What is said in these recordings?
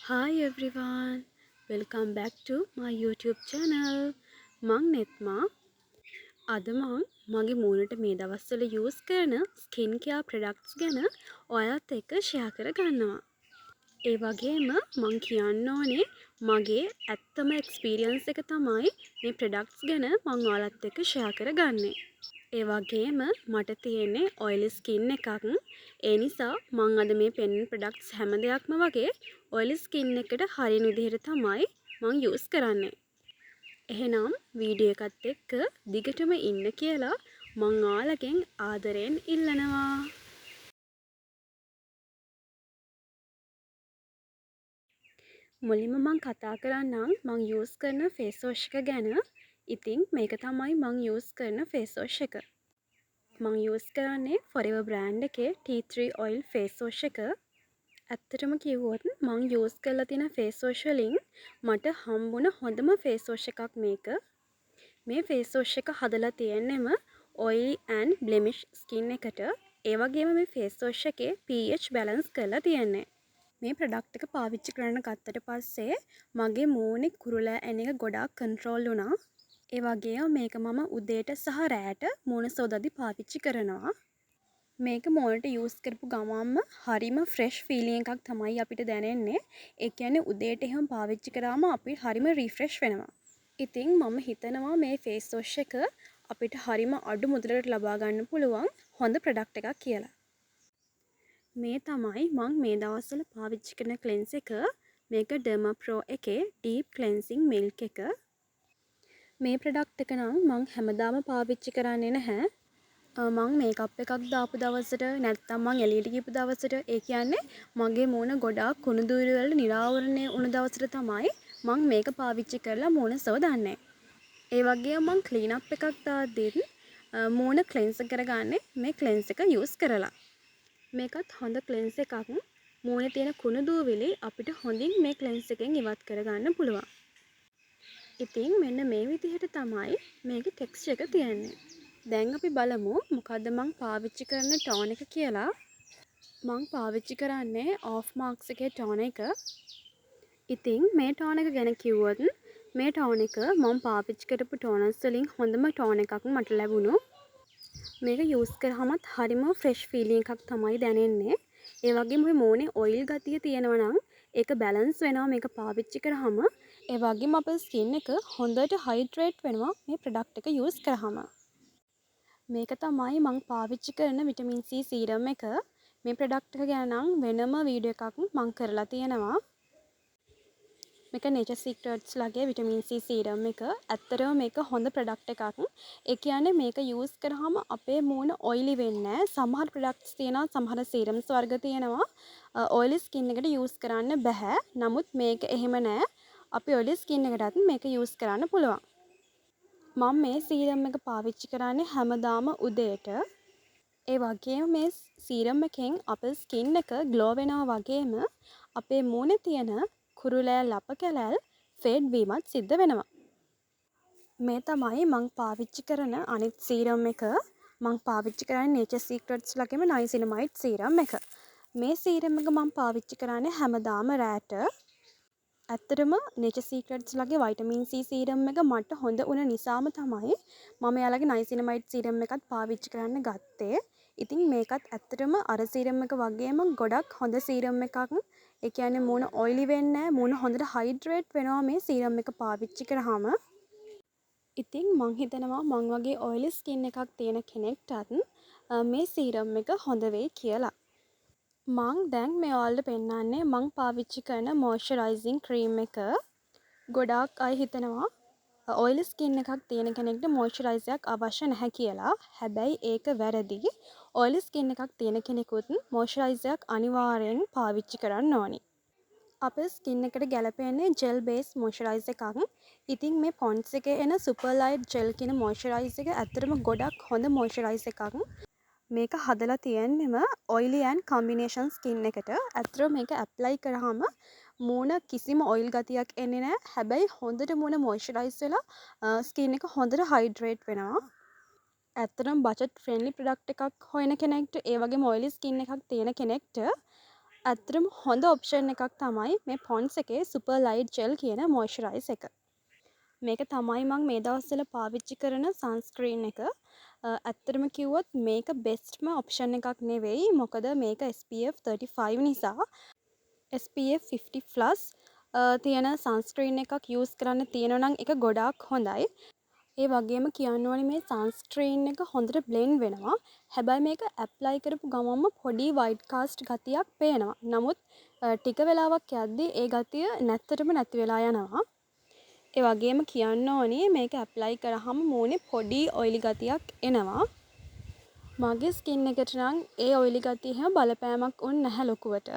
Hi everyone, welcome back to my YouTube channel. මං නෙත්මා අද මගේ මූණට මේ දවස්වල යූස් කරන ස්කින් කෙයා ප්‍රොඩක්ට්ස් ගැන ඔයාලත් එක්ක ෂෙයා කර ගන්නවා. ඒ වගේම මං කියන්න ඕනේ මගේ ඇත්තම එක්ස්පීරියන්ස් එක තමයි මේ ප්‍රොඩක්ට්ස් ගැන මං ඔයාලත් එක්ක ෂෙයා කරගන්නේ. ඒ වගේම මට තියෙන්නේ ඔයිලි ස්කින් එකක්. ඒ නිසා මං අද මේ පෙන්වන ප්‍රොඩක්ට්ස් හැම දෙයක්ම වගේ ඔයිලි ස්කින් එකට හරියන විදිහට තමයි මං යූස් කරන්නේ. එහෙනම් වීඩියෝ එකත් එක්ක දිගටම ඉන්න කියලා මං ඔයාලගෙන් ආදරෙන් ඉල්ලනවා. මුලින්ම මං කතා කරන්නම් මං යූස් කරන ෆේස් වොෂ් එක ගැන. ඉතින් මේක තමයි මං යූස් කරන ෆේස් වොෂ් එක. මං යූස් කරන්නේ ෆොරෙවර් බ්‍රෑන්ඩ් එකේ ටී 3 ඔයිල් ෆේස් වොෂ් එක. ඇත්තටම කිව්වොත් මං යූස් කරලා තියෙන ෆේස් වොෂ් වලින් මට හම්බුණ හොඳම ෆේස් වොෂ් එකක් මේක. මේ ෆේස් වොෂ් එක හදලා තියෙන්නෙම oily and blemish skin එකට. ඒ වගේම මේ ෆේස් වොෂ් එකේ pH balance කරලා තියෙන්නේ. මේ ප්‍රොඩක්ට් එක පාවිච්චි කරන්න ගත්තට පස්සේ මගේ මූණේ කුරුලෑ එන එක ගොඩාක් කන්ට්‍රෝල් වුණා. ඒ වගේම මේක මම උදේට සහ රෑට මූණ සෝදද්දි පාවිච්චි කරනවා. මේක මූණට යූස් කරපු ගමන්ම හරිම ෆ්‍රෙෂ් ෆීලිං එකක් තමයි අපිට දැනෙන්නේ. ඒ කියන්නේ උදේට එහෙම පාවිච්චි කරාම අපි හරිම රිෆ්‍රෙෂ් වෙනවා. ඉතින් මම හිතනවා මේ ෆේස් වොෂ් එක අපිට හරිම අඩු මුදලකට ලබා ගන්න පුළුවන් හොඳ ප්‍රොඩක්ට් එකක් කියලා. මේ තමයි මං මේ දවස්වල පාවිච්චි කරන ක්ලෙන්ස් එක. මේක Derma Pro එකේ Deep Cleansing Milk එක. මේ ප්‍රොඩක්ට් එක නම් මං හැමදාම පාවිච්චි කරන්නේ නැහැ. මං මේකප් එකක් දාපු දවසට නැත්නම් මං එළියට ගිහපු දවසට, ඒ කියන්නේ මගේ මූණ ගොඩාක් කුණු දුරු වල නිරාවරණය වුණ දවසට තමයි මං මේක පාවිච්චි කරලා මූණ සෝදන්නේ. ඒ වගේම මං ක්ලීන් අප් එකක් දාද්දිත් මූණ ක්ලෙන්ස් කරගන්නේ මේ ක්ලෙන්ස් එක යූස් කරලා. මේකත් හොඳ ක්ලෙන්ස් එකක්. මූණේ තියෙන කුණු දූවිලි අපිට හොඳින් මේ ක්ලෙන්ස් එකෙන් ඉවත් කරගන්න පුළුවන්. ඉතින් මෙන්න මේ විදිහට තමයි මේකේ ටෙක්ස්චර් එක තියෙන්නේ. දැන් අපි බලමු මොකද්ද මං පාවිච්චි කරන ටෝන් එක කියලා. මං පාවිච්චි කරන්නේ ඔෆ් මාක්ස් එකේ ටෝන් එක. ඉතින් මේ ටෝන් එක ගැන කිව්වොත් මේ ටෝන් එක මම පාවිච්චි කරපු ටෝනර්ස් වලින් හොඳම ටෝන් එකක් මට ලැබුණා. මේක යූස් කරාමත් හරිම ෆ්‍රෙෂ් ෆීලිං එකක් තමයි දැනෙන්නේ. ඒ වගේම මේ මූණේ ඔයිල් ගතිය තියෙනවා නම් ඒක බැලන්ස් වෙනවා මේක පාවිච්චි කරාම. ඒ වගේම අපේ ස්කින් එක හොඳට හයිඩ්‍රේට් වෙනවා මේ ප්‍රොඩක්ට් එක යූස් කරාම. මේක තමයි මං පාවිච්චි කරන විටමින් C සීරම් එක. මේ ප්‍රොඩක්ට් එක ගැන නම් වෙනම වීඩියෝ එකක් මං කරලා තියෙනවා. මේක Nature Secrets ලගේ විටමින් C සීරම් එක. ඇත්තටම මේක හොඳ ප්‍රොඩක්ට් එකක්. ඒ කියන්නේ මේක යූස් කරාම අපේ මූණ ඔයිලි වෙන්නේ නැහැ. සමහර ප්‍රොඩක්ට්ස් තියෙනවා, සමහර සීරම්ස් වර්ග තියෙනවා ඔයිලි ස්කින් එකට යූස් කරන්න බෑ. නමුත් මේක එහෙම නැහැ. අපි ඔයිලි ස්කින් එකටත් මේක යූස් කරන්න පුළුවන්. මම මේ සීරම් එක පාවිච්චි කරන්නේ හැමදාම උදේට. ඒ වගේම මේ සීරම් එකෙන් අපේ ස්කින් එක ග්ලෝ වෙනවා වගේම අපේ මූණේ තියෙන කුරුලෑ ලප කැලැල් ෆේඩ් වීමත් සිද්ධ වෙනවා. මේ තමයි මං පාවිච්චි කරන අනිත් සීරම් එක. මං පාවිච්චි කරන්නේ Nature Secrets ලගේම Niacinamide සීරම් එක. මේ සීරම් එක මං පාවිච්චි කරන්නේ හැමදාම රෑට. ඇත්තටම Nature Secrets ලගේ vitamin C සීරම් එක මට හොඳ වුණ නිසාම තමයි මම එයාලගේ Niacinamide සීරම් එකත් පාවිච්චි කරන්න ගත්තේ. ඉතින් මේකත් ඇත්තටම අර සීරම් එක වගේම ගොඩක් හොඳ සීරම් එකක්. ඒ කියන්නේ මූණ ඔයිලි වෙන්නේ නැහැ. මූණ හොඳට හයිඩ්‍රේට් වෙනවා මේ සීරම් එක පාවිච්චි කරාම. ඉතින් මං හිතනවා මං වගේ ඔයිලි ස්කින් එකක් තියෙන කෙනෙක්ටත් මේ සීරම් එක හොඳ වෙයි කියලා. මං දැන් මේ ඔයාලට පෙන්නන්නේ මං පාවිච්චි කරන මොයිස්චරයිසිං ක්‍රීම් එක. ගොඩාක් අය හිතනවා ඔයිලි ස්කින් එකක් තියෙන කෙනෙක්ට මොයිස්චරයිසරයක් අවශ්‍ය නැහැ කියලා. හැබැයි ඒක වැරදි. ඔයිලි ස්කින් එකක් තියෙන කෙනෙකුත් මොයිස්චරයිසරයක් අනිවාර්යෙන් පාවිච්චි කරන්න ඕනි. අපේ ස්කින් එකට ගැලපෙන්නේ ජෙල් බේස් මොයිස්චරයිසර් එකක්. ඉතින් මේ පොන්ඩ්ස් එකේ එන සුපර් ලයිට් ජෙල් කියන මොයිස්චරයිසර් එක ඇත්තටම ගොඩක් හොඳ මොයිස්චරයිසර් එකක්. මේක හදලා තියෙන්නෙම ඔයිලි ඇන්ඩ් කම්බිනේෂන් ස්කින් එකට. ඇත්තටම මේක ඇප්ලයි කරාම මූණ කිසිම ඔයිල් ගතියක් එන්නේ නැහැ. හැබැයි හොඳට මූණ මොයිස්චරයිස් වෙලා ස්කින් එක හොඳට හයිඩ්‍රේට් වෙනවා. ඇත්තටම බජට් ෆ්‍රෙන්ඩ්ලි ප්‍රොඩක්ට් එකක් හොයන කෙනෙක්ට, ඒ වගේම ඔයිලි ස්කින් එකක් තියෙන කෙනෙක්ට ඇත්තටම හොඳ ඔප්ෂන් එකක් තමයි මේ පොන්ස් එකේ සුපර් ලයිට් ජෙල් කියන මොයිස්චරයිස් එක. මේක තමයි මං මේ දවස්වල පාවිච්චි කරන සන්ස්ක්‍රීන් එක. ඇත්තටම කිව්වොත් මේක බෙස්ට්ම ඔප්ෂන් එකක් නෙවෙයි. මොකද මේක SPF 35 නිසා SPF 50+ තියෙන සන්ස්ක්‍රීන් එකක් යූස් කරන්න තියෙනවා නම් ඒක ගොඩාක් හොඳයි. ඒ වගේම කියන්න ඕනේ මේ සන්ස්ක්‍රීන් එක හොඳට බ්ලෙන්ඩ් වෙනවා. හැබැයි මේක ඇප්ලයි කරපු ගමන්ම පොඩි වයිට් කාස්ට් ගතියක් පේනවා. නමුත් ටික වෙලාවක් යද්දී ඒ ගතිය නැත්තටම නැති වෙලා යනවා. ඒ වගේම කියන්න ඕනේ මේක ඇප්ලයි කරාම මූණේ පොඩි ඔයිලි ගතියක් එනවා. මගේ ස්කින් එකට නම් ඒ ඔයිලි ගතිය හැම බලපෑමක් උන් නැහැ ලොකුවට.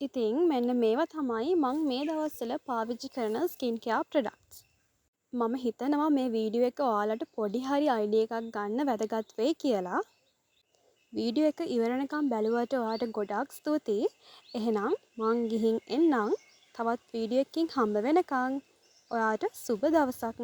ඉතින් මෙන්න මේවා තමයි මං මේ දවස්වල පාවිච්චි කරන ස්කින් කෙයාර් ප්‍රොඩක්ට්ස්. මම හිතනවා මේ වීඩියෝ එක ඔයාලට පොඩි හරි අයිඩියා එකක් ගන්න වැදගත් වෙයි කියලා. වීඩියෝ එක ඉවර වෙනකම් බැලුවට ඔයාලට ගොඩාක් ස්තුතියි. එහෙනම් මං ගිහින් එන්නම්. තවත් වීඩියෝ එකකින් හම්බ වෙනකන් ඔයාට සුබ දවසක්.